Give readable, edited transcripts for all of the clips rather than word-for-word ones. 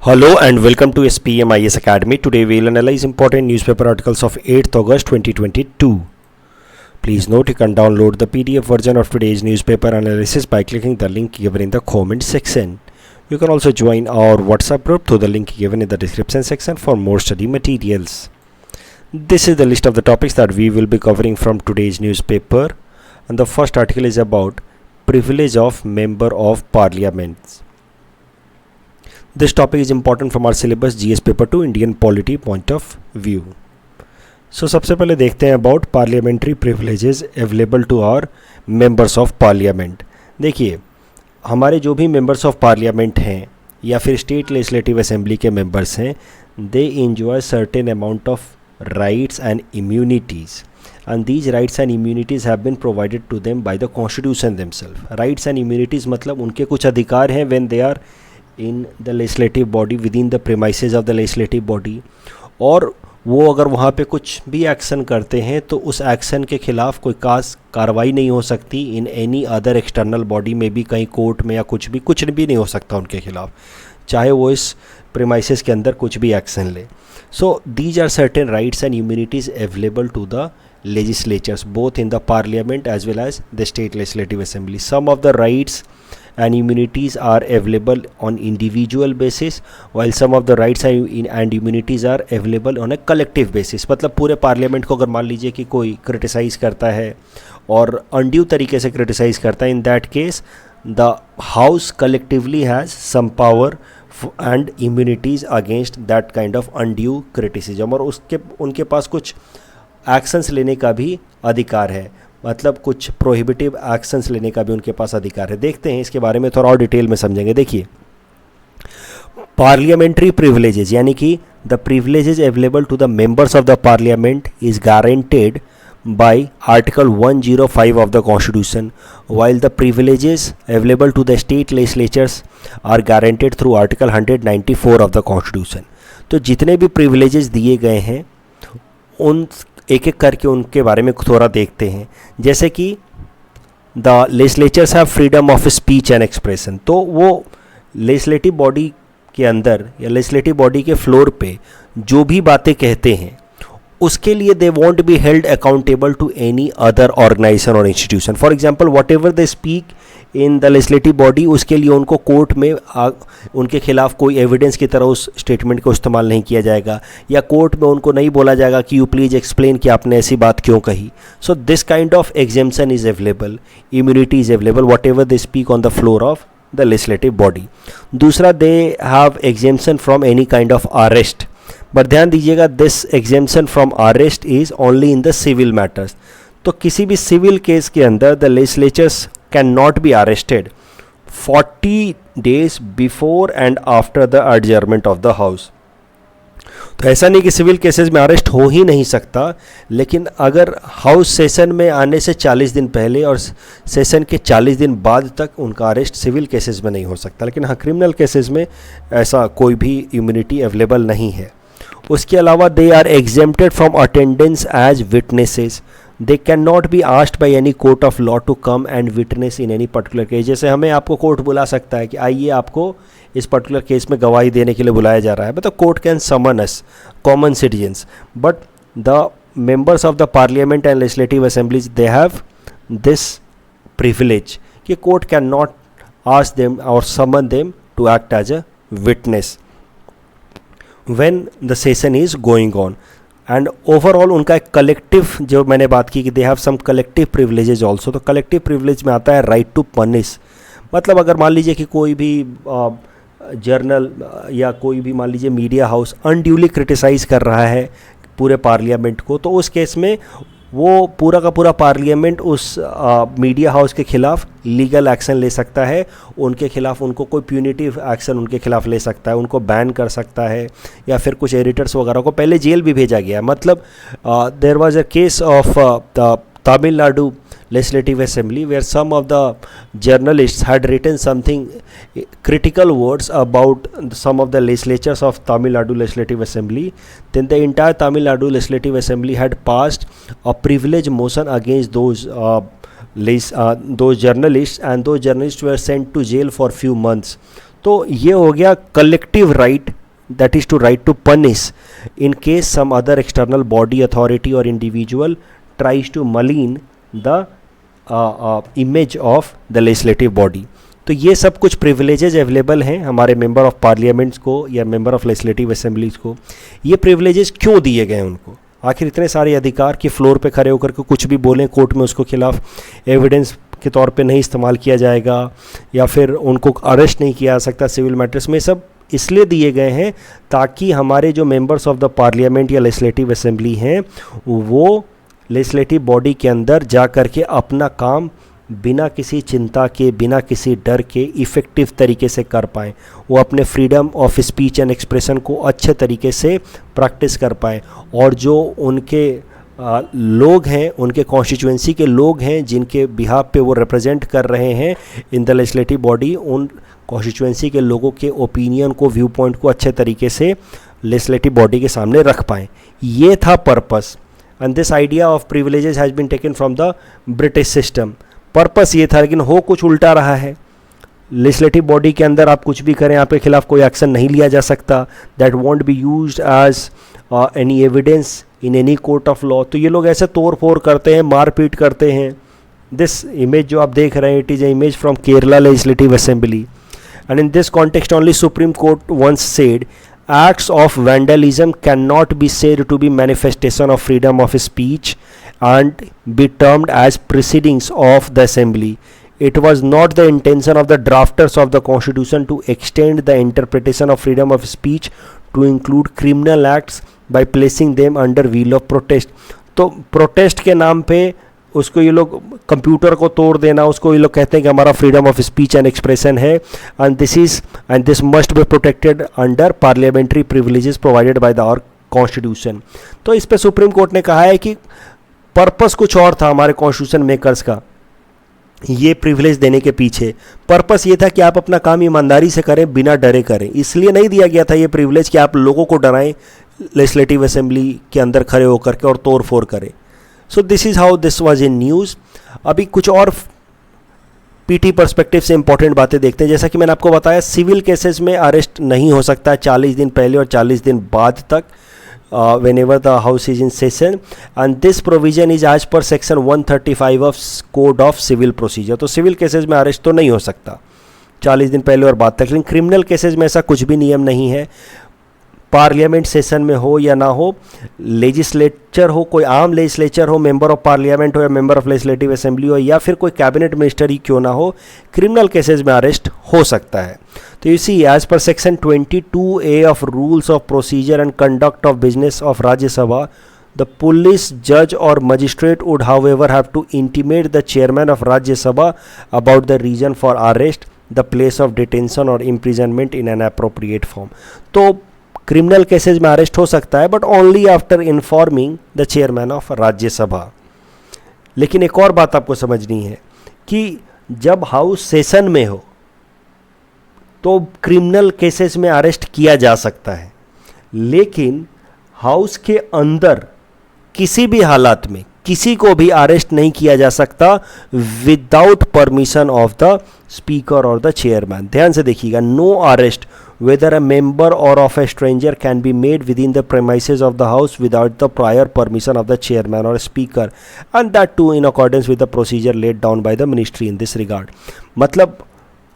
Hello and welcome to SPM IS Academy. Today we will analyze important newspaper articles of 8th August 2022. Please note you can download the PDF version of today's newspaper analysis by clicking the link given in the comment section. You can also join our WhatsApp group through the link given in the description section for more study materials. This is the list of the topics that we will be covering from today's newspaper, and the first article is about privilege of member of parliament. This topic is important from our syllabus GS paper to Indian polity point of view. So सबसे पहले देखते हैं about parliamentary privileges available to our members of parliament. देखिए हमारे जो भी members of parliament हैं या फिर state legislative assembly के members हैं, they enjoy certain amount of rights and immunities, and these rights and immunities have been provided to them by the constitution themselves. Rights and immunities मतलब उनके कुछ अधिकार हैं when they are in the legislative body, within the premises of the legislative body, और वो अगर वहाँ पे कुछ भी एक्शन करते हैं तो उस एक्शन के खिलाफ कोई कार्रवाई नहीं हो सकती in any other external body में भी, कहीं कोर्ट में या कुछ भी नहीं हो सकता उनके खिलाफ, चाहे वो इस प्रीमाइसेस के अंदर कुछ भी एक्शन ले. So these are certain rights and immunities available to the legislatures both in the parliament as well as the state legislative assembly. Some of the rights and immunities are available on individual basis, while some of the rights and immunities are available on a collective basis. मतलब पूरे parliament को अगर मान लीजिए कि कोई criticise करता है और अनड्यू तरीके से क्रिटिसाइज करता है, in that case the house collectively has some power and immunities against that kind of undue criticism, और उनके पास कुछ एक्शंस लेने का भी अधिकार है, मतलब कुछ प्रोहिबिटिव एक्शंस लेने का भी उनके पास अधिकार है. देखते हैं इसके बारे में थोड़ा और डिटेल में समझेंगे. देखिए पार्लियामेंट्री प्रिविलेजेस यानी कि the privileges available to the members of the parliament is guaranteed by article 105 of the constitution, while the privileges available to the state legislatures are guaranteed through article 194 of the constitution. तो जितने भी privileges दिए गए हैं उन एक एक करके उनके बारे में थोड़ा देखते हैं. जैसे कि the legislatures have freedom of speech and expression, तो वो लेजिस्लेटिव बॉडी के अंदर या लेजिस्लेटिव बॉडी के फ्लोर पे जो भी बातें कहते हैं उसके लिए they won't be held accountable to any other organization और institution. For example whatever they speak in the legislative body, उसके लिए उनको कोर्ट में उनके खिलाफ कोई एविडेंस की तरह उस स्टेटमेंट को इस्तेमाल नहीं किया जाएगा, या कोर्ट में उनको नहीं बोला जाएगा कि यू प्लीज़ एक्सप्लेन कि आपने ऐसी बात क्यों कही. So this kind of exemption is available, immunity is available whatever they speak on the floor of the legislative body. दूसरा, they have exemption from any kind of arrest, but ध्यान दीजिएगा this exemption from arrest is only in the civil matters. तो किसी भी civil case के अंदर the legislatures can not be arrested 40 days before and after the adjournment of the house. तो ऐसा नहीं कि सिविल केसेस में अरेस्ट हो ही नहीं सकता, लेकिन अगर हाउस सेशन में आने से 40 दिन पहले और सेशन के 40 दिन बाद तक उनका अरेस्ट सिविल केसेस में नहीं हो सकता. लेकिन हाँ, क्रिमिनल केसेस में ऐसा कोई भी इम्यूनिटी अवेलेबल नहीं है. उसके अलावा they are exempted from attendance as witnesses. They can not be asked by any court of law to come and witness in any particular case. जैसे हमें आपको कोर्ट बुला सकता है कि आइए आपको इस पर्टिकुलर केस में गवाही देने के लिए बुलाया जा रहा है, मतलब court can summon us common citizens, but the members of the parliament and legislative assemblies they have this privilege कि court can not ask them और summon them to act as a witness when the session is going on. And overall उनका एक collective, जो मैंने बात की कि they have some collective privileges also, तो कलेक्टिव प्रिविलेज में आता है राइट टू पनिश. मतलब अगर मान लीजिए कि कोई भी जर्नल या कोई भी मान लीजिए मीडिया हाउस अनड्यूली क्रिटिसाइज़ कर रहा है पूरे पार्लियामेंट को, तो उस केस में वो पूरा का पूरा पार्लियामेंट उस मीडिया हाउस के खिलाफ लीगल एक्शन ले सकता है, उनके खिलाफ उनको कोई प्यूनिटिव एक्शन उनके खिलाफ ले सकता है, उनको बैन कर सकता है, या फिर कुछ एडिटर्स वगैरह को पहले जेल भी भेजा गया. मतलब there was a case of Tamil Nadu Legislative Assembly where some of the journalists had written something critical words about some of the legislatures of Tamil Nadu Legislative Assembly. Then the entire Tamil Nadu Legislative Assembly had passed a privilege motion against those journalists, and those journalists were sent to jail for few months. तो ये हो गया collective right, that is to right to punish in case some other external body, authority or individual tries to malign the image of the legislative body. तो ये सब कुछ प्रिविलेजेज available हैं हमारे मेंबर ऑफ पार्लियामेंट्स को या मेंबर ऑफ लेजिस्लेटिव असेंबलीज को. ये प्रिविलेजेस क्यों दिए गए उनको? आखिर इतने सारे अधिकार कि फ्लोर पे खड़े होकर के कुछ भी बोलें कोर्ट में, उसको खिलाफ एविडेंस के तौर पे नहीं इस्तेमाल किया जाएगा या फिर उनको अरेस्ट नहीं किया जा सकता सिविल मैटर्स में. सब इसलिए दिए गए हैं ताकि हमारे जो मेंबर्स ऑफ द पार्लियामेंट या लेजिस्लेटिव असेंबली हैं वो लेजिस्लेटिव बॉडी के अंदर जा कर के अपना काम बिना किसी चिंता के, बिना किसी डर के इफ़ेक्टिव तरीके से कर पाएँ. वो अपने freedom of speech and expression को अच्छे तरीके से प्रैक्टिस कर पाएँ. और जो उनके लोग हैं, उनके कॉन्स्टिट्यूएंसी के लोग हैं जिनके बिहाफ पे वो रिप्रेजेंट कर रहे हैं इन द लेजिस्लेटिव बॉडी, उन कॉन्स्टिट्यूएंसी के लोगों के ओपिनियन को, व्यू पॉइंट को अच्छे तरीके से लेजिस्लेटिव बॉडी के सामने रख पाएँ. ये था purpose. And this idea of privileges has been taken from the British system. Purpose ये था, लेकिन हो कुछ उल्टा रहा है. लेजिस्लेटिव बॉडी के अंदर आप कुछ भी करें, आपके खिलाफ कोई एक्शन नहीं लिया जा सकता. That won't be used as any evidence in any court of law. तो ये लोग ऐसे तोड़ फोड़ करते हैं, मारपीट करते हैं. दिस इमेज जो आप देख रहे हैं, it is a image from Kerala legislative assembly. And in this context only supreme court once said acts of vandalism cannot be said to be manifestation of freedom of speech and be termed as proceedings of the assembly. It was not the intention of the drafters of the constitution to extend the interpretation of freedom of speech to include criminal acts by placing them under wheel of protest. तो protest के नाम पे उसको ये लोग computer को तोड़ देना, उसको ये लोग कहते हैं कि हमारा freedom of speech and expression है and this must be protected under parliamentary privileges provided by the our constitution. तो इस पे सुप्रीम कोर्ट ने कहा है कि पर्पस कुछ और था हमारे कॉन्स्टिट्यूशन मेकर्स का. ये प्रिविलेज देने के पीछे पर्पस ये था कि आप अपना काम ईमानदारी से करें, बिना डरे करें. इसलिए नहीं दिया गया था ये प्रिविलेज कि आप लोगों को डराएं लेजिस्लेटिव असेंबली के अंदर खड़े होकर के और तोड़ फोड़ करें. सो this is how this was in news. अभी कुछ और पीटी पर्सपेक्टिव से इंपॉर्टेंट बातें देखते हैं. जैसा कि मैंने आपको बताया, सिविल केसेस में अरेस्ट नहीं हो सकता 40 दिन पहले और 40 दिन बाद तक, whenever the house is in session, and this provision is as per section 135 of code of civil procedure. तो सिविल केसेस में अरेस्ट तो नहीं हो सकता 40 दिन पहले और बाद तक. लेकिन क्रिमिनल केसेस में ऐसा कुछ भी नियम नहीं है. पार्लियामेंट सेशन में हो या ना हो, लेजिस्लेचर हो, कोई आम लेजिस्लेचर हो, मेंबर ऑफ पार्लियामेंट हो या मेंबर ऑफ लेजिस्लेटिव असेंबली हो या फिर कोई कैबिनेट मिनिस्टर ही क्यों ना हो, क्रिमिनल केसेस में अरेस्ट हो सकता है. तो you see, as per section 22A of rules of procedure and conduct of business of Rajya Sabha, the police, judge or magistrate would however have to intimate the chairman of Rajya Sabha about the reason for arrest, the place of detention or imprisonment in an appropriate form. तो criminal cases में arrest हो सकता है, but only after informing the chairman of Rajya Sabha. लेकिन एक और बात आपको समझनी है कि जब हाउस सेशन में हो तो क्रिमिनल केसेस में अरेस्ट किया जा सकता है, लेकिन हाउस के अंदर किसी भी हालात में किसी को भी अरेस्ट नहीं किया जा सकता without permission of the speaker और द चेयरमैन. ध्यान से देखिएगा, no arrest whether a member or of a stranger can be made within the premises of the house without the prior permission of the chairman or speaker, and that too in accordance with the procedure laid down by the ministry in this regard. मतलब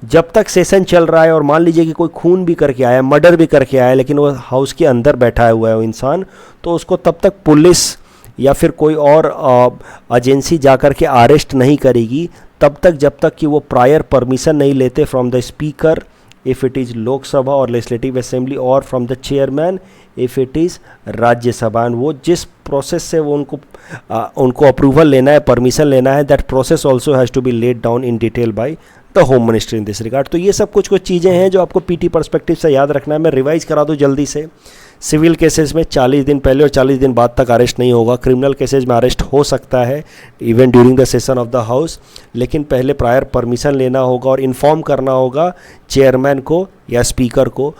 जब तक session चल रहा है और मान लीजिए कि कोई खून भी करके आया, मर्डर भी करके आया, लेकिन वो हाउस के अंदर बैठा हुआ है वो इंसान, तो उसको तब तक पुलिस या फिर कोई और एजेंसी जाकर के अरेस्ट नहीं करेगी तब तक जब तक कि वो प्रायर परमिशन नहीं लेते from the speaker if it is Lok Sabha or Legislative Assembly, or from the chairman if it is राज्य सभा. वो जिस प्रोसेस से वो उनको अप्रूवल लेना है, परमिशन लेना है, that process also has to be laid down in detail by the home ministry in this regard. तो ये सब कुछ चीज़ें हैं जो आपको पीटी पर्सपेक्टिव से याद रखना है. मैं रिवाइज करा दूँ जल्दी से. सिविल केसेस में 40 दिन पहले और 40 दिन बाद तक अरेस्ट नहीं होगा. क्रिमिनल केसेस में अरेस्ट हो सकता है even during the session of the house, लेकिन पहले प्रायर परमिशन लेना होगा और इन्फॉर्म करना होगा चेयरमैन को या स्पीकर को.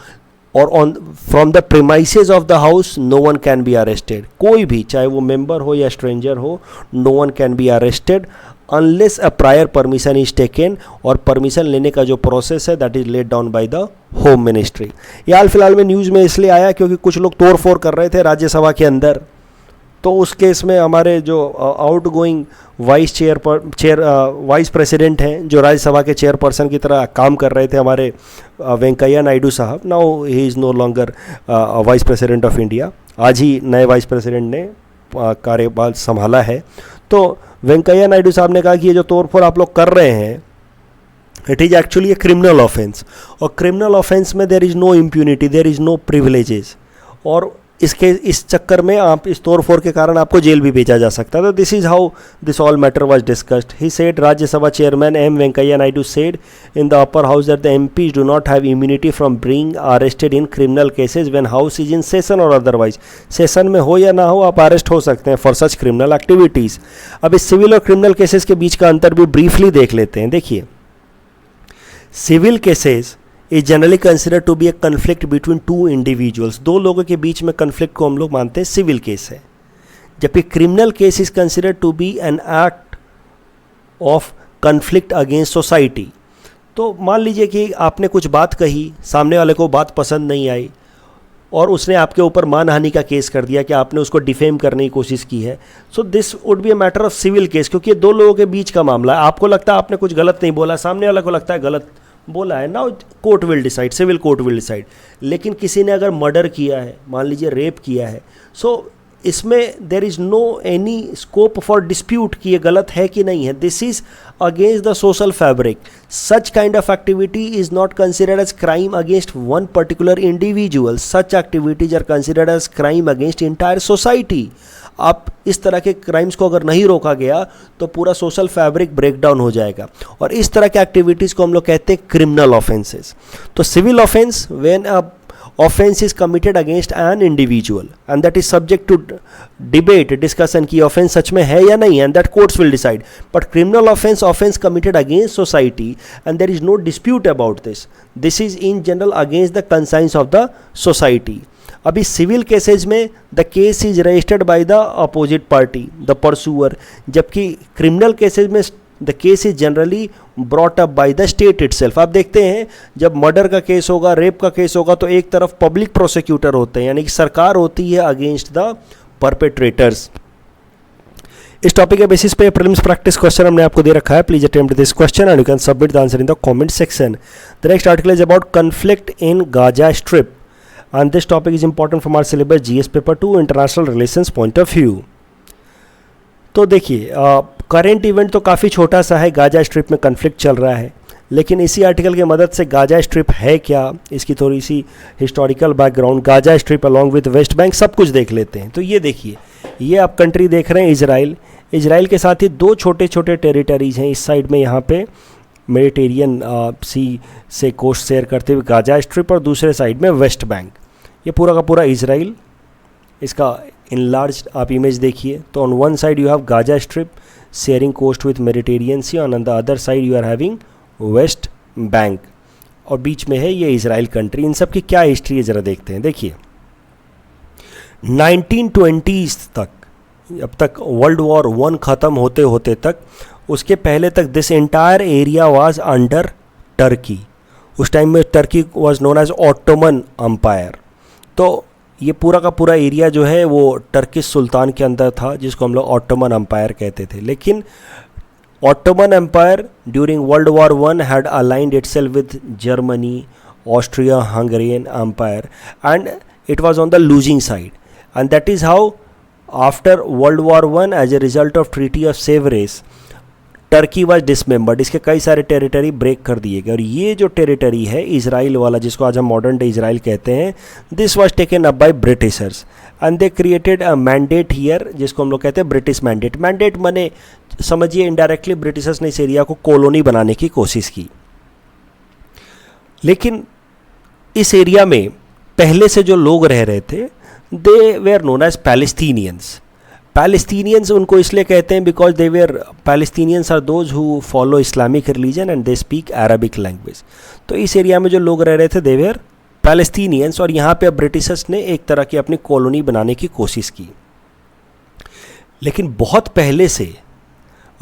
और on from the premises of the house no one can be arrested. कोई भी, चाहे वो मेंबर हो या स्ट्रेंजर हो, no one can be arrested unless a prior permission is taken, और परमिशन लेने का जो प्रोसेस है that is laid down by the home ministry. ये हाल फिलहाल में न्यूज़ में इसलिए आया क्योंकि कुछ लोग तोड़फोड़ कर रहे थे राज्यसभा के अंदर, तो उस केस में हमारे जो आउट गोइंग वाइस प्रेसिडेंट हैं, जो राज्यसभा के चेयरपर्सन की तरह काम कर रहे थे, हमारे वेंकैया नायडू साहब, now he is no longer vice president of India. आज ही नए वाइस प्रेसिडेंट ने कार्यभार संभाला है। तो वेंकैया नायडू साहब ने कहा कि ये जो तोड़फोड़ आप लोग कर रहे हैं, it is actually a criminal offense, और क्रिमिनल ऑफेंस में there is no impunity, there is no privileges, और इस चक्कर में आप इस तोड़फोड़ के कारण आपको जेल भी भेजा जा सकता है। तो this is how this all matter was discussed. He said, Rajya Sabha chairman M Venkaiah Naidu said in the upper house that the MPs do not have immunity from being arrested in criminal cases when house is in session और otherwise. Session में हो या ना हो, आप arrest हो सकते हैं फॉर सच क्रिमिनल एक्टिविटीज़। अब इस सिविल और क्रिमिनल केसेस के बीच का अंतर भी ब्रीफली देख लेते हैं। देखिए, civil cases is generally consider to be a conflict between two individuals. दो लोगों के बीच में कन्फ्लिक्ट को हम लोग मानते हैं सिविल केस है, जबकि criminal case is consider to be an act of conflict against society. तो मान लीजिए कि आपने कुछ बात कही, सामने वाले को बात पसंद नहीं आई, और उसने आपके ऊपर मानहानि का केस कर दिया कि आपने उसको डिफेम करने की कोशिश की है। So this would be a matter of civil case, क्योंकि ये दो लोगों के बीच का मामला है। आपको लगता है आपने कुछ गलत नहीं बोला, सामने वाला को लगता है गलत बोला है, now court will decide, civil court will decide. लेकिन किसी ने अगर मर्डर किया है, मान लीजिए रेप किया है, सो इसमें there is no any scope for dispute कि ये गलत है कि नहीं है। This is against the social fabric. Such kind of activity is not considered as crime against one particular individual, such activities are considered as crime against entire society. आप इस तरह के क्राइम्स को अगर नहीं रोका गया तो पूरा सोशल फैब्रिक ब्रेक डाउन हो जाएगा, और इस तरह के एक्टिविटीज़ को हम लोग कहते हैं क्रिमिनल ऑफेंसेस। तो civil offense when a offense is committed against an individual and that is subject to debate, discussion कि offense सच में है या नहीं, and that courts will decide. But criminal offense committed against society and there is no dispute about this. This is in general against the conscience of the society. अभी civil cases में the case is registered by the opposite party, the pursuer, जबकि criminal cases में the case is generally brought up by the state itself. आप देखते हैं जब murder का case होगा, रेप का केस होगा, तो एक तरफ पब्लिक प्रोसिक्यूटर होते हैं, यानी कि सरकार होती है अगेंस्ट द परपेट्रेटर्स। इस टॉपिक के बेसिस पे प्रीलिम्स प्रैक्टिस क्वेश्चन हमने आपको दे रखा है। Please attempt this question and you can submit the answer in the comment section. The next article is about conflict in Gaza strip and this topic is important from our syllabus GS paper 2 international relations point of view। तो देखिए, current event तो काफ़ी छोटा सा है, Gaza strip में conflict चल रहा है, लेकिन इसी आर्टिकल की मदद से गाजा स्ट्रिप है क्या, इसकी थोड़ी सी historical background, Gaza strip along with west bank, सब कुछ देख लेते हैं। तो ये देखिए, ये आप कंट्री देख रहे हैं इजराइल। इजराइल के साथ ही दो छोटे छोटे टेरिटरीज हैं, इस साइड में यहाँ पे मेडिटेरियन सी से कोस्ट शेयर करते हुए गाजा स्ट्रिप, और दूसरे साइड में वेस्ट बैंक। ये पूरा का पूरा इजराइल, इसका इनलार्ज आप इमेज देखिए, तो on one side you have Gaza strip sharing coast with Mediterranean sea, on the other side you are having West Bank, और बीच में है ये इजराइल कंट्री। इन सब की क्या हिस्ट्री है ज़रा देखते हैं। देखिए, 1920s तक, अब तक वर्ल्ड वॉर 1 ख़त्म होते होते तक, उसके पहले तक this entire area was under Turkey. उस टाइम में Turkey was known as Ottoman empire. तो ये पूरा का पूरा एरिया जो है वो टर्किश सुल्तान के अंदर था, जिसको हम लोग ऑटोमन अम्पायर कहते थे। लेकिन Ottoman empire during World War 1 had aligned itself with Germany, Austria Hungarian empire, and it was on the losing side, and that is how after World War 1 as a result of treaty of Sevres Turkey was dismembered. इसके कई सारे territory break कर दिए गए, और ये जो territory है इजराइल वाला, जिसको आज हम मॉडर्न डे इजराइल कहते हैं, this was taken up by Britishers and they created a mandate here, जिसको हम लोग कहते हैं ब्रिटिश मैंडेट। मैंडेट माने समझिए इनडायरेक्टली ब्रिटिशर्स ने इस एरिया को कॉलोनी बनाने की कोशिश की। लेकिन इस एरिया में पहले से जो लोग रह रहे थे, they were known as Palestinians. Palestinians उनको इसलिए कहते हैं because they were, Palestinians are those who follow Islamic religion and they speak Arabic language. तो इस एरिया में जो लोग रह रहे थे दे वेयर पैलेस्टीनियंस, और यहाँ पे ब्रिटिशर्स ने एक तरह की अपनी कॉलोनी बनाने की कोशिश की। लेकिन बहुत पहले से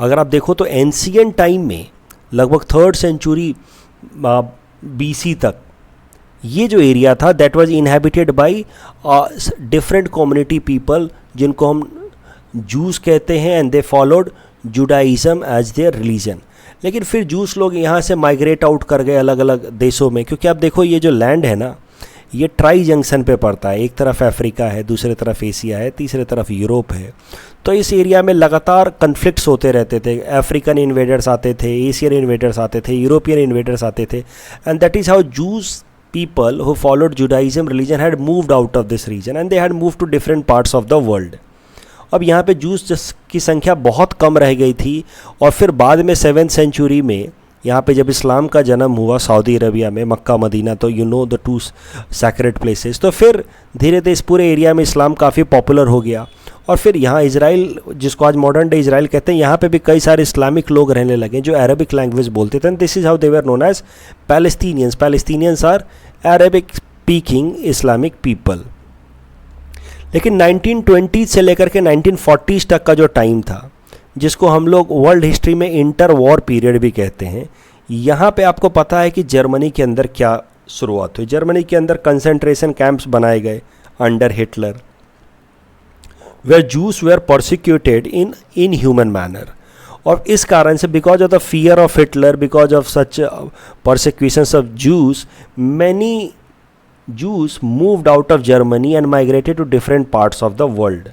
अगर आप देखो तो एंशियंट टाइम में लगभग 3rd सेंचुरी BC तक ये जो एरिया था that was inhabited by different community people जिनको हम जूस कहते हैं, and they followed Judaism as their religion. लेकिन फिर जूस लोग यहाँ से माइग्रेट आउट कर गए अलग अलग देशों में, क्योंकि आप देखो ये जो लैंड है ना ये ट्राई जंक्शन पे पड़ता है, एक तरफ अफ्रीका है, दूसरी तरफ एशिया है, तीसरी तरफ यूरोप है। तो इस एरिया में लगातार कन्फ्लिक्ट्स होते रहते थे, अफ्रीकन इन्वेडर्स आते थे, एशियन इन्वेडर्स आते थे, यूरोपियन इन्वेडर्स आते थे, and that is how juice people who followed Judaism religion had moved out of this region and they had moved to different parts of the world. अब यहाँ पे juice की संख्या बहुत कम रह गई थी, और फिर बाद में 7th सेंचुरी में यहाँ पे जब इस्लाम का जन्म हुआ सऊदी अरबिया में, मक्का मदीना, तो you know the 2 sacred places, तो फिर धीरे धीरे इस पूरे एरिया में इस्लाम काफ़ी पॉपुलर हो गया। और फिर यहाँ इज़राइल, जिसको आज मॉडर्न डे इज़राइल कहते हैं, यहाँ पे भी कई सारे इस्लामिक लोग रहने लगे जो अरबिक लैंग्वेज बोलते थे। This is how they were known as Palestinians. Palestinians are Arabic speaking Islamic people. लेकिन 1920 से लेकर के 1940 तक का जो टाइम था, जिसको हम लोग वर्ल्ड हिस्ट्री में इंटर वॉर पीरियड भी कहते हैं, यहाँ पे आपको पता है कि जर्मनी के अंदर क्या शुरुआत हुई। जर्मनी के अंदर कंसंट्रेशन कैंप्स बनाए गए under Hitler, where Jews were persecuted in inhuman manner. और इस कारण से because of the fear of Hitler, because of such persecutions of Jews, many Jews moved out of Germany and migrated to different parts of the world.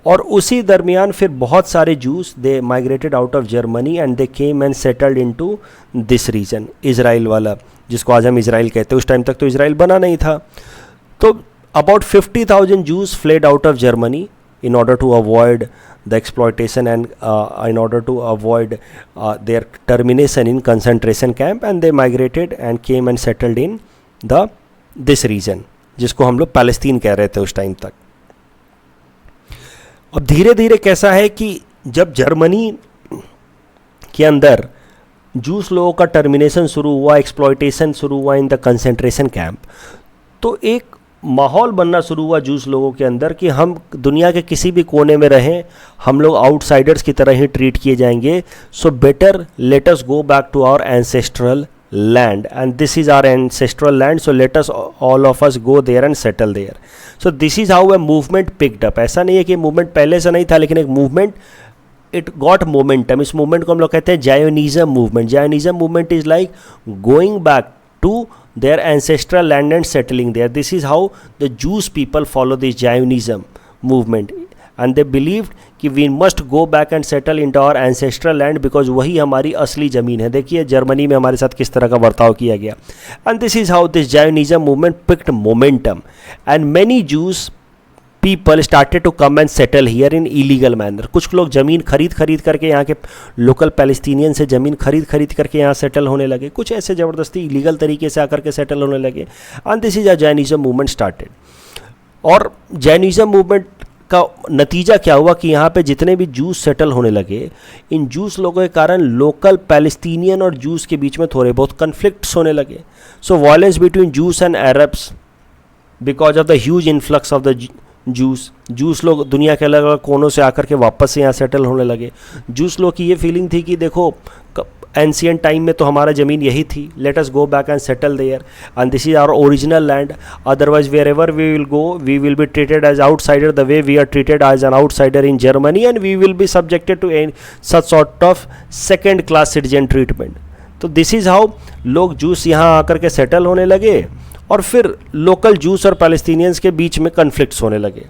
और उसी दरमियान फिर बहुत सारे Jews they migrated out of Germany and they came and settled into this region, Israel वाला, जिसको आज हम इज़राइल कहते हैं। उस टाइम तक तो इज़राइल बना नहीं था। तो about 50,000 Jews fled out of Germany in order to avoid the exploitation and in order to avoid their termination in concentration camp, and they migrated and came and settled in this region, जिसको हम लोग Palestine कह रहे थे उस time तक। अब धीरे धीरे कैसा है कि जब जर्मनी के अंदर जूस लोगों का टर्मिनेशन शुरू हुआ, एक्सप्लॉयटेशन शुरू हुआ इन द कंसंट्रेशन कैंप, तो एक माहौल बनना शुरू हुआ जूस लोगों के अंदर कि हम दुनिया के किसी भी कोने में रहें, हम लोग आउटसाइडर्स की तरह ही ट्रीट किए जाएंगे। So better let us go back to our ancestral land, and this is our ancestral land, so let us all of us go there and settle there. So this is how a movement picked up. ऐसा नहीं है कि movement पहले से नहीं था, लेकिन एक मूवमेंट इट गॉट मोमेंटम। इस मूवमेंट को हम लोग कहते हैं Zionism movement. Zionism movement is like going back to their ancestral land and settling there. This is how the Jewish people follow this Zionism movement, and they believed कि we must go back and settle into our ancestral land because वही हमारी असली ज़मीन है। देखिए Germany में हमारे साथ किस तरह का बर्ताव किया गया। And this is how this Zionism movement picked momentum, and many Jews people started to come and settle here in illegal manner. कुछ लोग ज़मीन खरीद करके यहाँ के लोकल पैलेस्टीनियन से ज़मीन खरीद करके यहाँ सेटल होने लगे, कुछ ऐसे ज़बरदस्ती इलीगल तरीके से आकर के सेटल होने लगे। And this is a Jainism movement started. और जैनिज़्म मूवमेंट का नतीजा क्या हुआ कि यहाँ पे जितने भी जूस सेटल होने लगे, इन जूस लोगों के कारण लोकल पैलेस्टीनियन और जूस के बीच में थोड़े बहुत कन्फ्लिक्ट्स होने लगे। So violence between Jews and Arabs because of the huge influx of the Jews लोग दुनिया के अलग अलग कोनों से आकर के वापस से यहाँ सेटल होने लगे। जूस लोग की ये फीलिंग थी कि देखो एंशियंट टाइम में तो हमारा ज़मीन यही थी, let us go back and settle there, and this is our original land. Otherwise wherever we will go we will be treated as outsider the way we are treated as an outsider in Germany, and we will be subjected to such sort of second class citizen treatment. तो this is how लोग Jews यहाँ आकर के settle होने लगे, और फिर local juice और पैलेस्टीनियंस के बीच में कन्फ्लिक्ट्स होने लगे।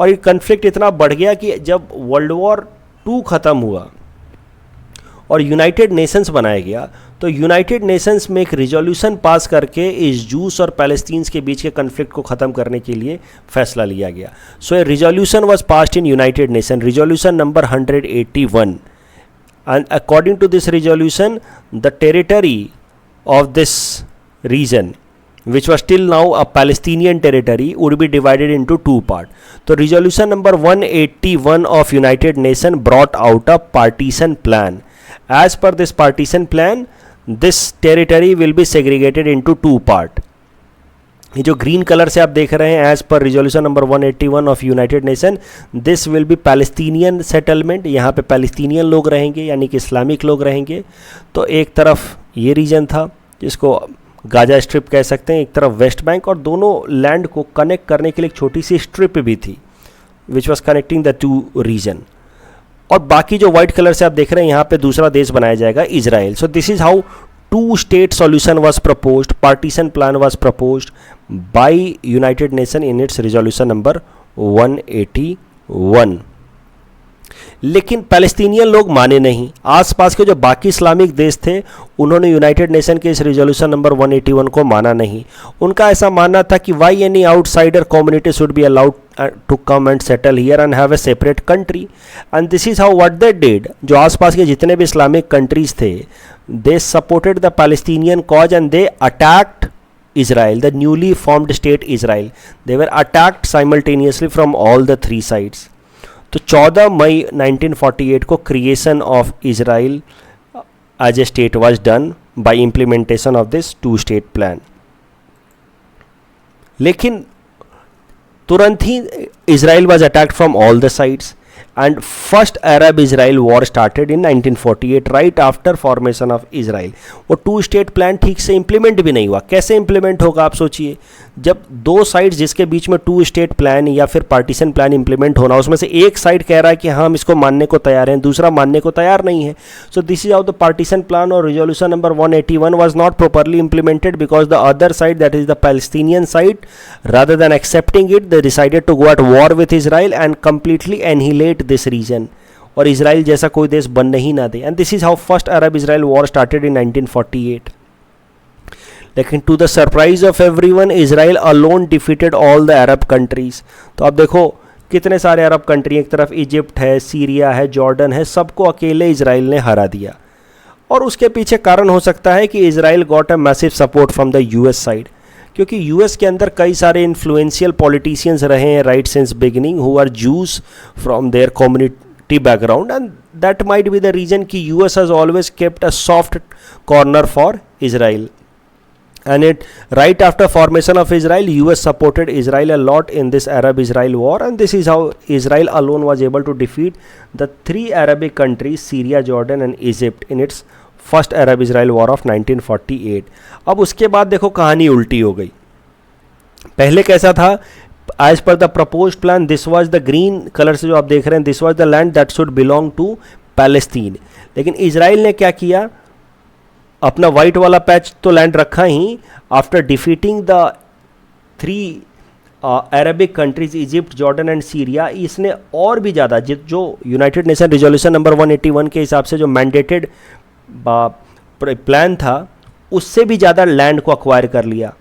और ये कन्फ्लिक्ट इतना बढ़ गया कि जब वर्ल्ड वॉर 2 ख़त्म हुआ और यूनाइटेड नेशंस बनाया गया, तो यूनाइटेड नेशंस में एक रिजोल्यूशन पास करके इस जूस और पैलेस्टीन्स के बीच के कन्फ्लिक्ट को ख़त्म करने के लिए फैसला लिया गया। So a resolution was passed in United Nation, resolution number 181, and according to this resolution the territory of this region which was till now a Palestinian territory would be divided into 2 parts. So resolution number 181 of United Nations brought out a partition plan. As per this partition plan, this territory will be segregated into 2 parts. ये जो green colour से आप देख रहे हैं, as per resolution number 181 of United Nation, this will be Palestinian settlement. यहाँ पे Palestinian लोग रहेंगे, यानी कि इस्लामिक लोग रहेंगे। तो एक तरफ ये रीजन था जिसको गाजा स्ट्रिप कह सकते हैं, एक तरफ वेस्ट बैंक, और दोनों लैंड को कनेक्ट करने के लिए एक छोटी सी स्ट्रिप भी थी which was connecting the two region. और बाकी जो व्हाइट कलर से आप देख रहे हैं, यहाँ पे दूसरा देश बनाया जाएगा, Israel. So this is how two state solution was proposed, partition plan was proposed by United Nation in its resolution number 181। लेकिन पैलेस्टीनियन लोग माने नहीं। आसपास के जो बाकी इस्लामिक देश थे उन्होंने यूनाइटेड नेशन के इस रिजोल्यूशन नंबर 181 को माना नहीं। उनका ऐसा मानना था कि why any outsider community should be allowed to come and settle here and have a separate country, and this is how what they did. जो आसपास के जितने भी इस्लामिक कंट्रीज थे, they supported the Palestinian cause and they attacked Israel, the newly formed state Israel. They were attacked simultaneously from all the three sides. तो 14 मई 1948 को creation of Israel as a state was done by implementation of this two state plan. लेकिन तुरंत ही Israel was attacked from all the sides and first Arab Israel war started in 1948 right after formation of Israel। वो to state plan ठीक से implement भी नहीं हुआ। कैसे इंप्लीमेंट होगा आप सोचिए, जब दो साइड्स जिसके बीच में टू स्टेट प्लान या फिर पार्टीशन प्लान इंप्लीमेंट होना, उसमें से एक साइड कह रहा है कि हाँ हम इसको मानने को तैयार हैं, दूसरा मानने को तैयार नहीं है। So this is how the partition plan और resolution number 181 was not properly implemented because the other side, that is the Palestinian side, rather than accepting it, they decided to go at war with Israel and completely annihilate this region, और Israel जैसा कोई देश बनने ही ना दे। And this is how first Arab Israel war started in 1948। लेकिन to the surprise of everyone, Israel alone defeated all the Arab countries. तो अब देखो कितने सारे अरब कंट्री, एक तरफ इजिप्ट है, सीरिया है, जॉर्डन है, सबको अकेले इजराइल ने हरा दिया। और उसके पीछे कारण हो सकता है कि Israel got a massive support from the US side, क्योंकि यूएस के अंदर कई सारे इन्फ्लुएंशियल पॉलिटिशियंस रहे हैं right since beginning who are Jews from their community background, and that might be the reason कि US has always kept a soft corner for Israel. And it right after formation of Israel, US supported Israel a lot in this Arab-Israel war, and this is how Israel alone was able to defeat the three Arabic countries, Syria, Jordan and Egypt, in its first Arab-Israel war of 1948। अब उसके बाद देखो कहानी उल्टी हो गई। पहले कैसा था, as per the proposed plan, this was the green colour से जो आप देख रहे हैं, this was the land that should belong to Palestine। लेकिन इजराइल ने क्या किया, अपना वाइट वाला पैच तो लैंड रखा ही, after defeating the three Arabic countries Egypt, Jordan and Syria, इसने और भी ज़्यादा जो यूनाइटेड नेशन रिजोल्यूशन नंबर 181 के हिसाब से जो मैंडेटेड प्लान था, उससे भी ज़्यादा लैंड को अक्वायर कर लिया।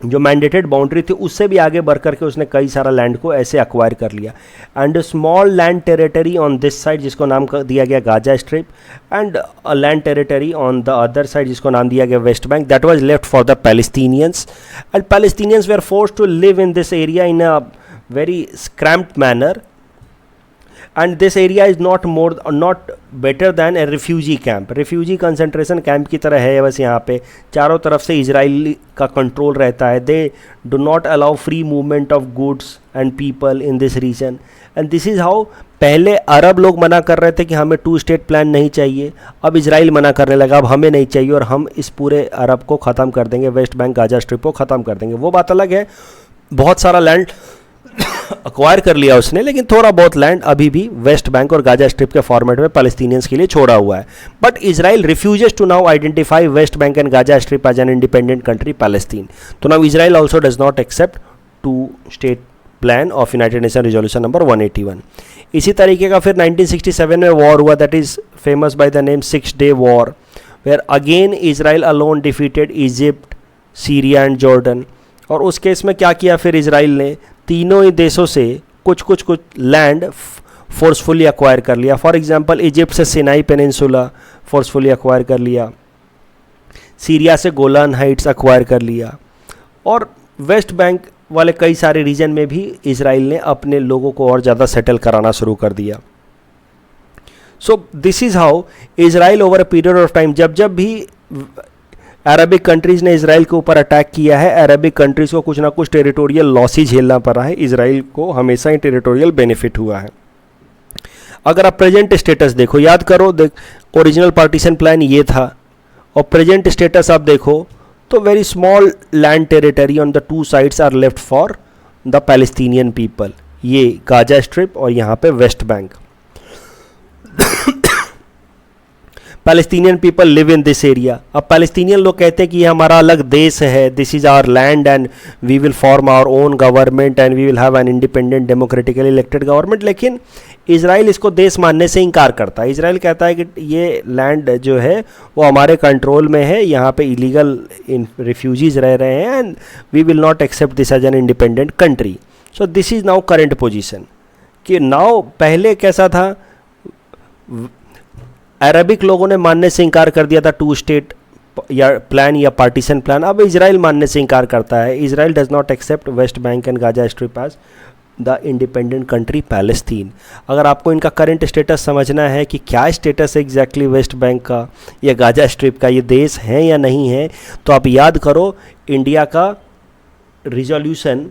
जो मैंडेटेड बाउंड्री थी उससे भी आगे बढ़ करके उसने कई सारा लैंड को ऐसे अक्वायर कर लिया। And small land territory on this side जिसको नाम दिया गया Gaza strip, and a land territory on the other side जिसको नाम दिया गया West Bank, that was left for the Palestinians, and Palestinians were forced to live in this area in a very cramped manner, and this area is not better than a refugee camp। refugee concentration camp की तरह है बस। यहाँ पे चारों तरफ से Israel का कंट्रोल रहता है। they do not allow free movement of goods and people in this region, and this is how पहले अरब लोग मना कर रहे थे कि हमें टू स्टेट प्लान नहीं चाहिए, अब इजराइल मना करने लगा अब हमें नहीं चाहिए और हम इस पूरे अरब को ख़त्म कर देंगे, वेस्ट बैंक गाजा स्ट्रिप को ख़त्म कर देंगे। वो बात अलग है, बहुत सारा लैंड अक्वायर कर लिया उसने, लेकिन थोड़ा बहुत लैंड अभी भी वेस्ट बैंक और गाजा स्ट्रिप के फॉर्मेट में पैलेस्टीनियंस के लिए छोड़ा हुआ है। But Israel refuses to now identify West Bank and Gaza strip as an independent country Palestine. तो now Israel also does not accept two state plan of United Nation resolution number 181। इसी तरीके का फिर 1967 में वॉर हुआ, that is famous by the name 6 Day war, where again Israel alone defeated Egypt, Syria and Jordan. और उस case में क्या किया फिर इजराइल ने, तीनों ही देशों से कुछ लैंड फोर्सफुली अक्वायर कर लिया। फॉर एग्जांपल इजिप्ट से सिनाई पेनिनसुला फोर्सफुली अक्वायर कर लिया, सीरिया से गोलान हाइट्स अक्वायर कर लिया, और वेस्ट बैंक वाले कई सारे रीजन में भी इजराइल ने अपने लोगों को और ज़्यादा सेटल कराना शुरू कर दिया। सो this is how Israel over a period of time, जब भी अरबिक कंट्रीज़ ने इसराइल के ऊपर अटैक किया है, अरबिक कंट्रीज़ को कुछ ना कुछ टेरिटोरियल लॉस ही झेलना पड़ा है, इसराइल को हमेशा ही टेरिटोरियल बेनिफिट हुआ है। अगर आप प्रेजेंट स्टेटस देखो, याद करो, ओरिजिनल पार्टीशन प्लान ये था और प्रेजेंट स्टेटस आप देखो तो very small land territory on the two sides are left for the Palestinian people, ये गाजा स्ट्रिप और यहाँ पे West Bank. Palestinian people live in this area. अब पैलेस्टीनियन लोग कहते हैं कि ये हमारा अलग देश है, this is our land and we will form our own government and we will have an independent democratically elected government. लेकिन इसराइल इसको देश मानने से इनकार करता है। इसराइल कहता है कि ये लैंड जो है वो हमारे कंट्रोल में है, यहाँ पे इलीगल रिफ्यूजीज रह रहे हैं and we will not accept this as an independent country. So this is now current position कि नाउ पहले कैसा था, अरबिक लोगों ने मानने से इनकार कर दिया था टू स्टेट या प्लान या पार्टीशन प्लान, अब इसराइल मानने से इनकार करता है। Israel does not accept West Bank and Gaza strip as the independent country Palestine. अगर आपको इनका करंट स्टेटस समझना है कि क्या स्टेटस है एग्जैक्टली वेस्ट बैंक का या गाजा स्ट्रिप का, ये देश है या नहीं है, तो आप याद करो इंडिया का रिजोल्यूशन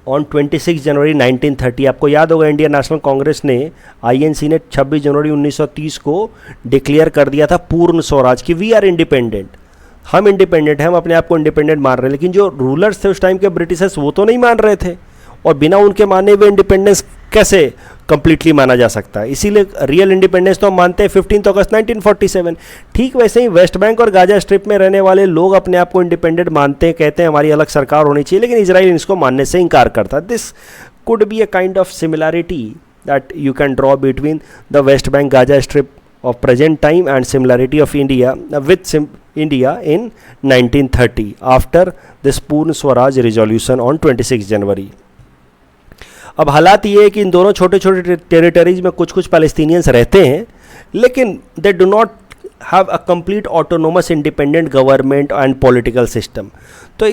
ऑन 26 जनवरी 1930, आपको याद होगा इंडियन नेशनल कांग्रेस ने, आईएनसी ने 26 जनवरी 1930 को डिक्लेयर कर दिया था पूर्ण स्वराज कि वी आर इंडिपेंडेंट, हम इंडिपेंडेंट हैं, हम अपने आप को इंडिपेंडेंट मान रहे हैं। लेकिन जो रूलर्स थे उस टाइम के ब्रिटिशर्स वो तो नहीं मान रहे थे, और बिना उनके माने हुए इंडिपेंडेंस कैसे कंप्लीटली माना जा सकता है। इसीलिए रियल इंडिपेंडेंस तो हम मानते हैं 15 अगस्त 1947। ठीक वैसे ही वेस्ट बैंक और गाजा स्ट्रिप में रहने वाले लोग अपने आप को इंडिपेंडेंट मानते हैं, कहते हैं हमारी अलग सरकार होनी चाहिए, लेकिन इजराइल इसको मानने से इनकार करता है। This could be a kind of similarity that you can draw between the West Bank Gaza strip of present time and similarity of India with India in 1930 after this Purna Swaraj resolution on 26 जनवरी। अब हालात ये है कि इन दोनों छोटे छोटे territories में कुछ कुछ पैलेस्टीनियंस रहते हैं, लेकिन they do not have a complete autonomous independent government and political system. तो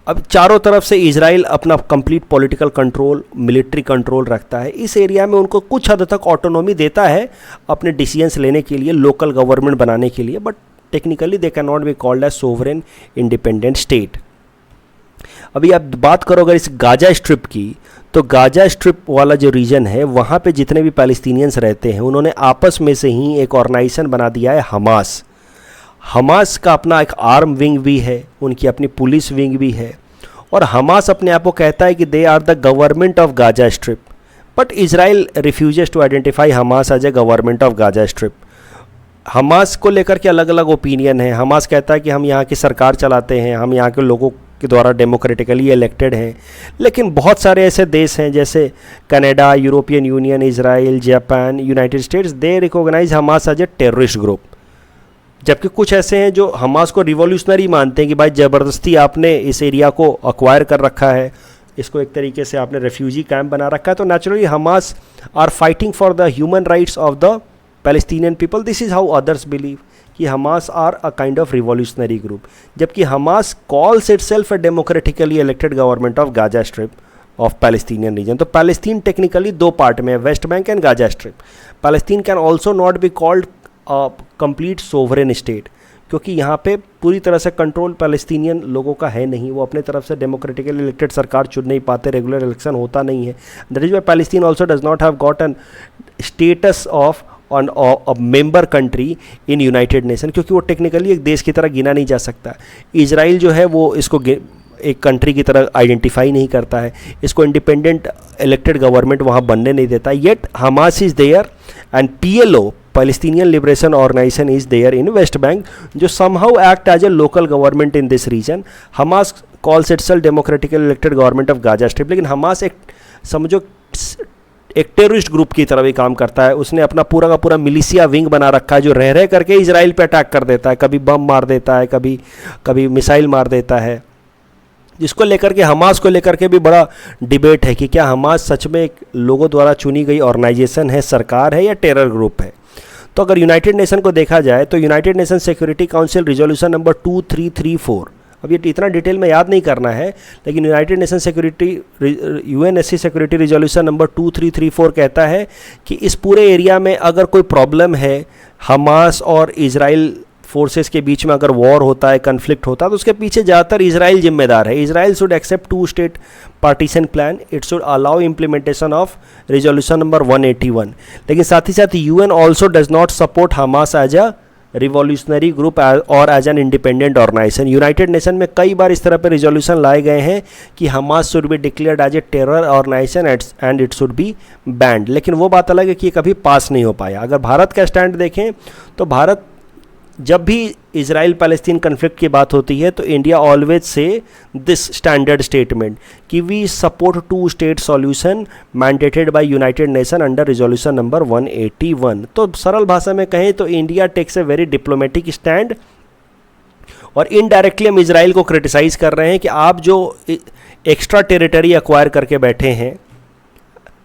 अब चारों तरफ से इजराइल अपना complete political control, military control रखता है। इस एरिया में उनको कुछ हद तक ऑटोनॉमी देता है अपने डिसीजंस लेने के लिए, लोकल गवर्नमेंट बनाने के लिए, but technically they can not be called as sovereign independent state. अभी आप बात करो अगर इस गाजा स्ट्रिप की, तो गाजा स्ट्रिप वाला जो रीजन है वहाँ पे जितने भी पैलेस्टीनियंस रहते हैं उन्होंने आपस में से ही एक ऑर्गेनाइजेशन बना दिया है, हमास। हमास का अपना एक आर्म विंग भी है, उनकी अपनी पुलिस विंग भी है, और हमास अपने आप को कहता है कि they are the government of Gaza Strip, but Israel refuses to identify Hamas as a government of Gaza Strip. Hamas को लेकर के अलग अलग ओपिनियन है। हमास कहता है कि हम यहाँ की सरकार चलाते हैं, हम यहाँ के लोगों के द्वारा डेमोक्रेटिकली इलेक्टेड हैं, लेकिन बहुत सारे ऐसे देश हैं जैसे Canada, European Union, Israel, Japan, United States, they recognize Hamas as a terrorist group. जबकि कुछ ऐसे हैं जो हमास को रिवॉल्यूशनरी मानते हैं कि भाई ज़बरदस्ती आपने इस एरिया को अक्वायर कर रखा है, इसको एक तरीके से आपने रेफ्यूजी कैंप बना रखा है। तो naturally Hamas are fighting for the human rights of the Palestinian people. This is how others believe कि Hamas are a kind of revolutionary group, जबकि Hamas calls itself a democratically elected government of Gaza strip of Palestinian region. तो Palestine technically दो part में है, West Bank and Gaza strip. Palestine can also not be called complete sovereign state, क्योंकि यहाँ पे पूरी तरह से कंट्रोल पैलेस्टीनियन लोगों का है नहीं, वो अपने तरफ से डेमोक्रेटिकली इलेक्टेड सरकार चुन नहीं पाते, रेगुलर इलेक्शन होता नहीं है। That is why Palestine also does not have got an status of on a member country in United Nation, क्योंकि वो टेक्निकली एक देश की तरह गिना नहीं जा सकता। इजराइल जो है वो इसको एक कंट्री की तरह आइडेंटिफाई नहीं करता है, इसको इंडिपेंडेंट इलेक्टेड गवर्नमेंट वहाँ बनने नहीं देता। Yet Hamas is there and PLO, Palestinian Liberation Organization, is there in West Bank, जो somehow act as a local government in this region. Hamas calls itself democratically elected government of Gaza Strip, लेकिन Hamas एक समझो एक terrorist group की तरह भी काम करता है। उसने अपना पूरा का पूरा मिलिशिया विंग बना रखा है जो रह रह करके इजराइल पे अटैक कर देता है, कभी बम मार देता है, कभी मिसाइल मार देता है, जिसको लेकर के हमास को लेकर के भी बड़ा डिबेट है कि क्या हमास सच में एक लोगों द्वारा चुनी गई ऑर्गेनाइजेशन है, सरकार है, या टेरर ग्रुप है। तो अगर यूनाइटेड नेशन को देखा जाए तो United nation security council resolution number 2334, अब ये इतना डिटेल में याद नहीं करना है, लेकिन United nation security UNSC security resolution number 2334 कहता है कि इस पूरे एरिया में अगर कोई प्रॉब्लम है, हमास और इजराइल फोर्सेस के बीच में अगर वॉर होता है, कन्फ्लिक्ट होता है, तो उसके पीछे ज़्यादातर इजराइल जिम्मेदार है. Israel should accept 2 state partition plan. It should allow implementation of resolution number 181. लेकिन साथ ही साथ UN also does not support Hamas as a revolutionary group और as an independent organisation. United Nation में कई बार इस तरह पर रिजोल्यूशन लाए गए हैं कि Hamas should be declared as a terror organization and it should be banned. लेकिन वो बात अलग है कि ये कभी पास नहीं हो पाया. अगर भारत का स्टैंड देखें तो भारत जब भी इजराइल पैलेस्तीन कन्फ्लिक्ट की बात होती है तो इंडिया ऑलवेज से दिस स्टैंडर्ड स्टेटमेंट कि we support 2 state solution mandated by United Nation under resolution number 181. तो सरल भाषा में कहें तो India takes a very diplomatic stand और इनडायरेक्टली हम इजराइल को क्रिटिसाइज कर रहे हैं कि आप जो एक्स्ट्रा टेरिटरी एक्वायर करके बैठे हैं,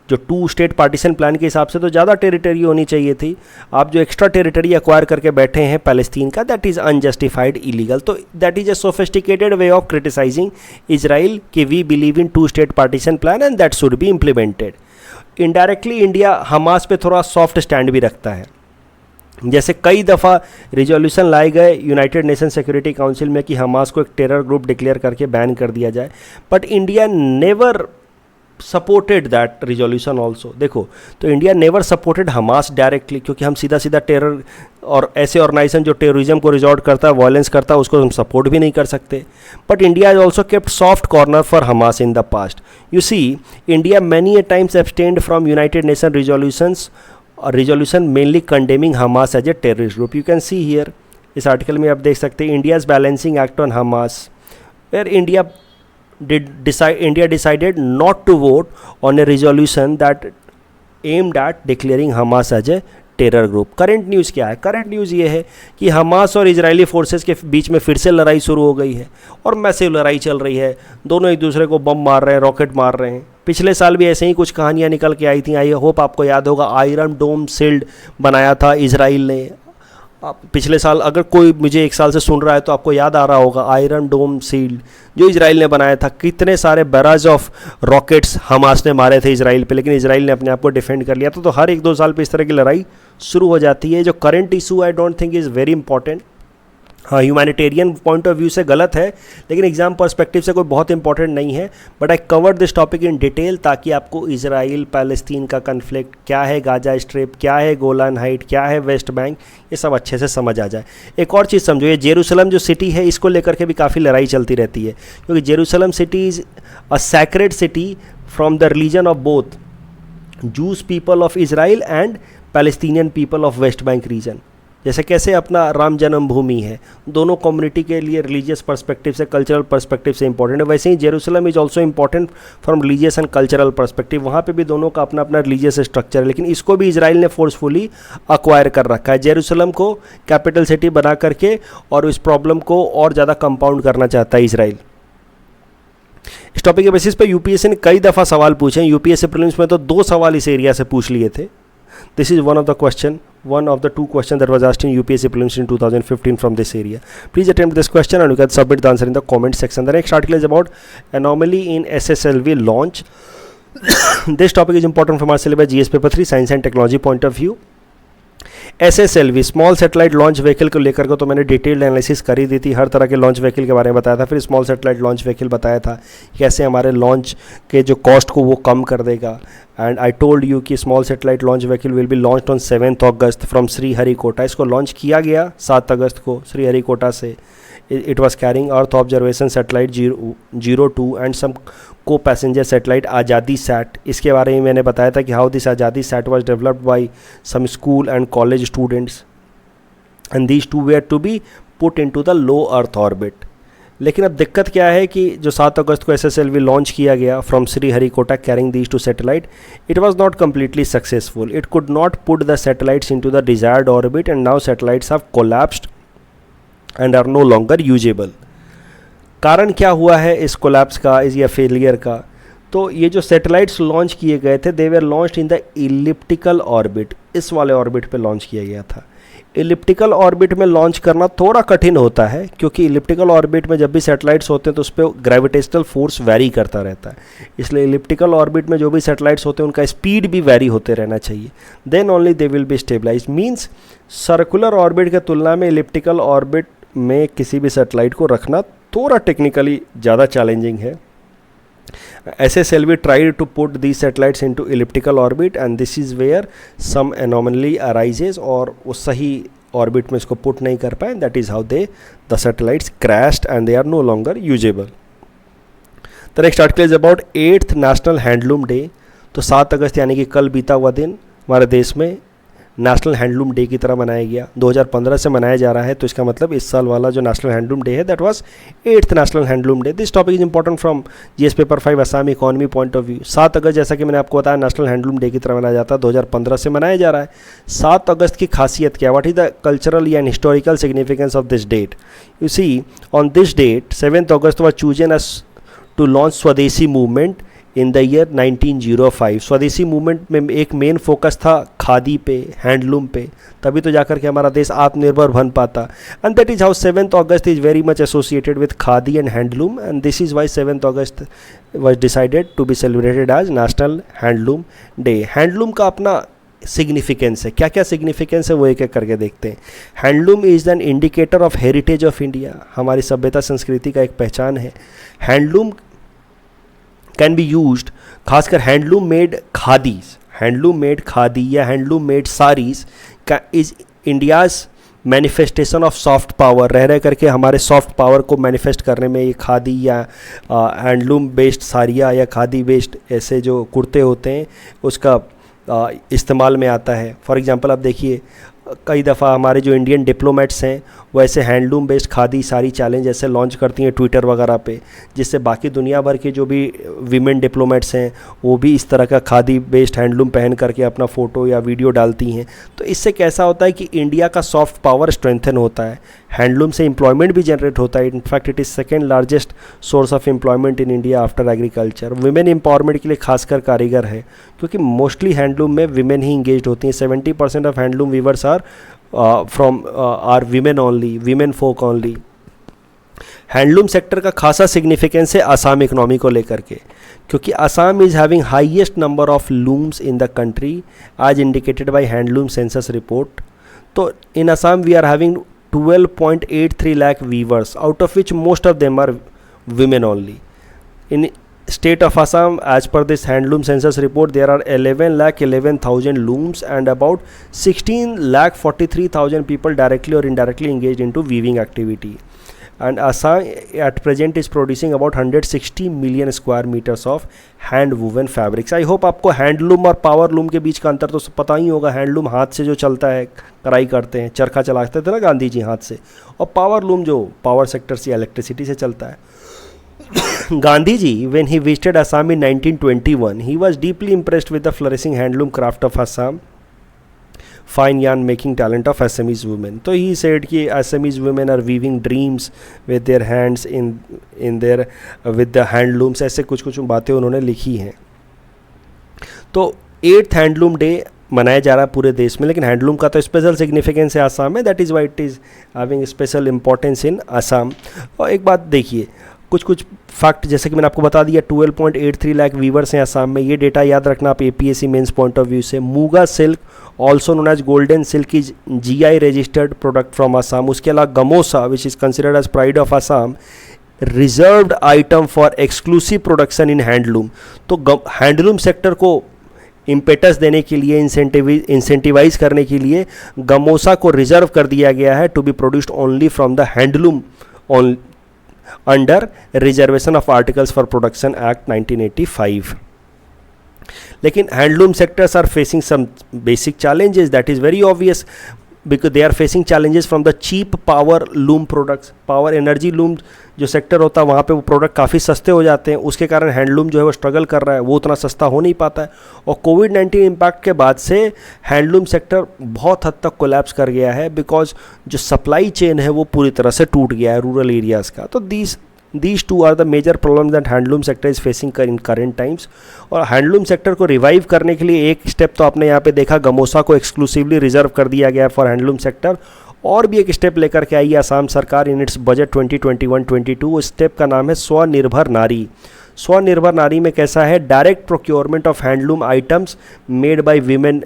जो 2 स्टेट पार्टीशन प्लान के हिसाब से तो ज़्यादा टेरिटरी होनी चाहिए थी, आप जो एक्स्ट्रा टेरिटरी एक्वायर करके बैठे हैं पैलेस्तीन का, दैट इज़ अनजस्टिफाइड, इलीगल. तो that is a sophisticated way of criticising Israel कि we believe in 2 state partition plan and that should be implemented. Indirectly India Hamas पे थोड़ा सॉफ्ट स्टैंड भी रखता है. जैसे कई दफ़ा रिजोल्यूशन लाए गए यूनाइटेड नेशन सिक्योरिटी काउंसिल में कि हमास को एक टेरर ग्रुप डिक्लेयर करके बैन कर दिया जाए, but India never supported that resolution also. देखो, तो India never supported Hamas directly, क्योंकि हम सीधा सीधा टेरर और ऐसे ऑर्गेनाइजेशन जो टेररिज्म को रिजॉर्ट करता है, वायलेंस करता है, उसको हम सपोर्ट भी नहीं कर सकते. But India has also kept soft corner for Hamas in the past. You see, India many a times abstained from United Nation resolution mainly condemning Hamas as a terrorist group. You can see here, इस article में आप देख सकते हैं India's balancing act on Hamas, where India decided not to vote on a resolution that aimed at declaring Hamas as a terror group. Current news क्या है? Current news ये है कि हमास और इजरायली फोर्सेस के बीच में फिर से लड़ाई शुरू हो गई है और मैसिव लड़ाई चल रही है. दोनों एक दूसरे को बम मार रहे हैं, रॉकेट मार रहे हैं. पिछले साल भी ऐसे ही कुछ कहानियाँ निकल के आई थी. आई होप आपको याद होगा, आयरन डोम शील्ड बनाया था इजराइल ने. पिछले साल, अगर कोई मुझे 1 साल से सुन रहा है तो आपको याद आ रहा होगा, आयरन डोम शील्ड जो इजराइल ने बनाया था. कितने सारे बैराज ऑफ रॉकेट्स हमास ने मारे थे इजराइल पे, लेकिन इजराइल ने अपने आप को डिफेंड कर लिया था. तो हर 1-2 साल पे इस तरह की लड़ाई शुरू हो जाती है. जो current issue I don't think is very important. हाँ, ह्यूमैनिटेरियन पॉइंट ऑफ व्यू से गलत है, लेकिन एग्जाम पर्सपेक्टिव से कोई बहुत इंपॉर्टेंट नहीं है. But I cover this topic in detail ताकि आपको इजराइल पैलेस्तीन का कन्फ्लिक्ट क्या है, गाजा स्ट्रिप क्या है, गोलान हाइट क्या है, वेस्ट बैंक, ये सब अच्छे से समझ आ जाए. एक और चीज़ समझो, ये जेरूसलम जो सिटी है इसको लेकर के भी काफ़ी लड़ाई चलती रहती है, क्योंकि Jerusalem city is a sacred city from the religion of both Jews people of Israel and Palestinian people of West Bank region. जैसे कैसे अपना राम जन्मभूमि है, दोनों कम्युनिटी के लिए रिलीजियस पर्सपेक्टिव से, कल्चरल पर्सपेक्टिव से इंपॉर्टेंट है, वैसे ही Jerusalem is also important from religious and cultural perspective. वहाँ पे भी दोनों का अपना अपना रिलीजियस स्ट्रक्चर है, लेकिन इसको भी इजराइल ने फोर्सफुली अक्वायर कर रखा है, जेरूसलम को कैपिटल सिटी बना करके, और इस प्रॉब्लम को और ज़्यादा कंपाउंड करना चाहता है इजराइल. इस टॉपिक के बेसिस पे यूपीएससी ने कई दफ़ा सवाल पूछे हैं. यूपीएससी प्रीलिम्स में तो 2 सवाल इस एरिया से पूछ लिए थे. This is one of the 2 questions that was asked in UPSC prelims in 2015 from this area. Please attempt this question and you can submit the answer in the comment section. The next article is about anomaly in SSLV launch. This topic is important from our syllabus GS paper 3 science and technology point of view. SSLV small satellite launch vehicle को लेकर के तो मैंने detailed analysis करी दी थी, हर तरह के launch vehicle के बारे में बताया था. फिर स्मॉल सेटेलाइट लॉन्च व्हीकल बताया था कैसे हमारे लॉन्च के जो कॉस्ट को वो कम कर देगा. एंड आई टोल्ड यू कि small satellite launch vehicle will be launched on 7 August from Sriharikota. इसको लॉन्च किया गया 7 अगस्त को श्रीहरिकोटा से. It was carrying earth observation satellite 02 and some co passenger satellite आज़ादी सैट. इसके बारे में मैंने बताया था कि how this Azaadi SAT was developed by some school and college students and these 2 were to be put into the low earth orbit. लेकिन अब दिक्कत क्या है कि जो 7 अगस्त को SSLV लॉन्च किया गया from Sriharikota carrying these 2 satellite, it was not completely successful. It could not put the satellites into the desired orbit and now satellites have collapsed and are no longer usable. कारण क्या हुआ है इस collapse का, इस या फेलियर का? तो ये जो सैटेलाइट्स लॉन्च किए गए थे, they were launched in the elliptical orbit. इस वाले ऑर्बिट पे लॉन्च किया गया था. इलिप्टिकल ऑर्बिट में लॉन्च करना थोड़ा कठिन होता है, क्योंकि इलिप्टिकल ऑर्बिट में जब भी सैटेलाइट्स होते हैं तो उस पर ग्रेविटेशनल फोर्स वैरी करता रहता है, इसलिए इलिप्टिकल ऑर्बिट में जो भी सैटेलाइट्स होते हैं उनका स्पीड भी वैरी होते रहना चाहिए, then only they will be stabilize. Means circular orbit के तुलना में इलिप्टिकल ऑर्बिट में किसी भी सैटेलाइट को रखना थोड़ा टेक्निकली ज़्यादा चैलेंजिंग है। SSLV tried to put these satellites into elliptical orbit and this is where some anomaly arises, और वो सही ऑर्बिट में इसको पुट नहीं कर पाए, that is how the satellites crashed and they are no longer usable. The next article is about 8th National Handloom Day। तो 7 अगस्त यानी कि कल बीता हुआ दिन हमारे देश में नेशनल हैंडलूम डे की तरह मनाया गया। 2015 से मनाया जा रहा है, तो इसका मतलब इस साल वाला जो नेशनल हैंडलूम डे है that was 8th national Handloom day. This topic is important from GS paper 5 Assam economy point of view. 7 अगस्त जैसा कि मैंने आपको बताया नेशनल हैंडलूम डे की तरह मनाया जाता है, 2015 से मनाया जा रहा है। 7 अगस्त की खासियत क्या, what is the cultural and historical significance of this date. You see on this date 7th August was chosen as to launch Swadeshi movement in the year 1905। Swadeshi movement में एक मेन फोकस था खादी पे, हैंडलूम पे, तभी तो जाकर के हमारा देश आत्मनिर्भर बन पाता। And that is how 7th August is very much associated with khadi and handloom, and this is why 7th August was decided to be celebrated as National Handloom Day. Handloom का अपना सिग्निफिकेंस है, क्या क्या सिग्निफिकेंस है वो एक एक करके देखते हैं। Handloom is an indicator of heritage of India, हमारी सभ्यता संस्कृति का एक पहचान है। हैंडलूम कैन बी यूज्ड, खासकर हैंडलूम मेड खादी या हैंडलूम मेड साड़ीज का is India's manifestation of soft power. रह करके हमारे सॉफ्ट पावर को मैनिफेस्ट करने में ये खादी या हैंडलूम बेस्ड साड़ियाँ या खादी बेस्ड ऐसे जो कुर्ते होते हैं उसका इस्तेमाल में आता है। फॉर एग्जांपल आप देखिए कई दफ़ा हमारे जो इंडियन डिप्लोमेट्स हैं वो ऐसे हैंडलूम बेस्ड खादी सारी चैलेंज ऐसे लॉन्च करती हैं ट्विटर वगैरह पे, जिससे बाकी दुनिया भर के जो भी वीमेन डिप्लोमेट्स हैं वो भी इस तरह का खादी बेस्ड हैंडलूम पहन करके अपना फ़ोटो या वीडियो डालती हैं। तो इससे कैसा होता है कि इंडिया का सॉफ्ट पावर स्ट्रेंथन होता है, हैंडलूम से एम्प्लॉयमेंट भी जनरेट होता है। In fact it is second largest source of employment in India after agriculture. Women empowerment के लिए खासकर कारीगर है, क्योंकि मोस्टली हैंडलूम में विमेन ही इंगेज होती हैं। 70% of handloom weavers are are women only, women folk only. Handloom sector का खासा सिग्निफिकेंस है आसाम इकोनॉमी को लेकर के, क्योंकि Assam is having highest number of looms in the country as indicated by handloom census report. तो in Assam we are having 12.83 lakh weavers, out of which most of them are women only. In state of Assam, as per this handloom census report, there are 11,11,000 looms and about 16,43,000 people directly or indirectly engaged into weaving activity. And Assam at present is producing about 160 million square meters of hand woven fabrics. I hope आपको handloom और power loom के बीच का अंतर तो पता ही होगा। Handloom हाथ से जो चलता है, कढ़ाई करते हैं, चरखा चलाते थे ना गांधी जी हाथ से, और पावर लूम जो पावर सेक्टर से इलेक्ट्रिसिटी से चलता है। Gandhi ji when he visited Assam in 1921, he was deeply impressed with the flourishing handloom craft of Assam, fine yarn making talent of Assamese women. तो he said कि Assamese women are weaving dreams with their hands in their with the handlooms, ऐसे कुछ कुछ बातें उन्होंने लिखी हैं। तो 8th हैंडलूम डे मनाया जा रहा है पूरे देश में, लेकिन हैंडलूम का तो स्पेशल सिग्निफिकेंस है आसाम में, that is why it is having special importance in Assam. और एक बात देखिए, कुछ कुछ फैक्ट जैसे कि मैंने आपको बता दिया 12.83 लाख वीवर्स हैं आसाम में। ये डेटा याद रखना आप APSC mains point of view से। Muga silk also known as golden silk is GI registered product from Assam. उसके अलावा gamosa which is considered as pride of Assam, reserved item for exclusive production in handloom. तो हैंडलूम सेक्टर को impetus देने के लिए, incentivise करने के लिए गमोसा को रिजर्व कर दिया गया है to be produced only from the handloom under reservation of articles for production act 1985। लेकिन handloom sectors are facing some basic challenges, that is very obvious, because they are facing challenges from the cheap power loom products. Power energy loom जो sector होता है वहाँ पे वो product काफ़ी सस्ते हो जाते हैं, उसके कारण हैंडलूम जो है वो स्ट्रगल कर रहा है, वो उतना सस्ता हो नहीं पाता है। और कोविड-19 इम्पैक्ट के बाद से हैंडलूम सेक्टर बहुत हद तक कोलैप्स कर गया है, बिकॉज जो सप्लाई चेन है वो पूरी तरह से टूट गया है रूरल एरियाज़ का। तो these These two are the major problems that handloom sector is facing in current times. और हैंडलूम सेक्टर को रिवाइव करने के लिए एक स्टेप तो आपने यहाँ पे देखा, गमोसा को एक्सक्लूसिवली रिजर्व कर दिया गया फॉर हैंडलूम सेक्टर। और भी एक स्टेप लेकर के आई है असम सरकार इन इट्स बजट 2021-22। उस स्टेप का नाम है स्वनिर्भर नारी। स्वनिर्भर नारी में कैसा है, direct procurement of handloom items made by women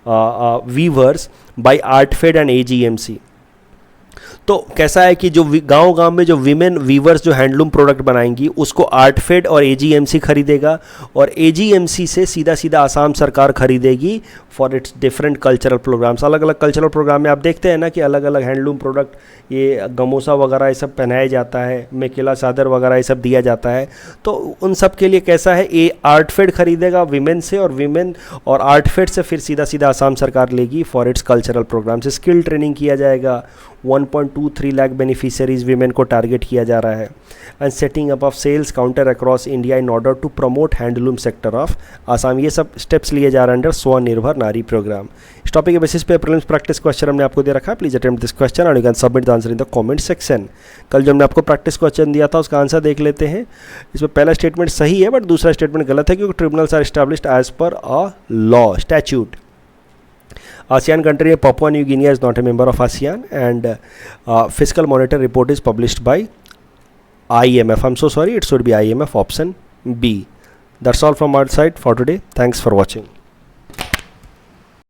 weavers by Artfed and AGMC। तो कैसा है कि जो गांव गांव में जो वीमेन वीवर्स जो हैंडलूम प्रोडक्ट बनाएंगी उसको आर्टफेड और AGMC खरीदेगा, और AGMC से सीधा सीधा आसाम सरकार खरीदेगी for its different cultural programs. अलग अलग कल्चरल प्रोग्राम में आप देखते हैं ना कि अलग अलग हैंडलूम प्रोडक्ट, ये गमोसा वगैरह ये सब पहनाया जाता है, मेकेला चादर वगैरह ये सब दिया जाता है। तो उन सब के लिए कैसा है, ये आर्टफेड खरीदेगा वीमेन से, और वीमेन और आर्टफेड से फिर सीधा सीधा आसाम सरकार लेगी for its cultural programs. Skill training किया जाएगा, 1.23 लाख बेनिफिशियरीज वीमेन को टारगेट किया जा रहा है। And setting up of sales counter across India in order to promote handloom sector of Assam. ये सब स्टेप्स लिए जा रहे हैं अंडर स्वनिर्भर नारी प्रोग्राम। इस टॉपिक के बेसिस पे प्रीलिम्स प्रैक्टिस क्वेश्चन हमने आपको दे रखा है। Please attempt this question and you can submit the answer in the comment section. कल जो हमने आपको प्रैक्टिस क्वेश्चन दिया था उसका आंसर देख लेते हैं। इसमें पहला स्टेटमेंट सही है बट दूसरा स्टेटमेंट गलत है, क्योंकि tribunals are established as per a law statute. ASEAN country Papua New Guinea is not a member of ASEAN, and fiscal monitor report is published by IMF. I'm so sorry, it should be IMF, option B. That's all from our side for today. Thanks for watching.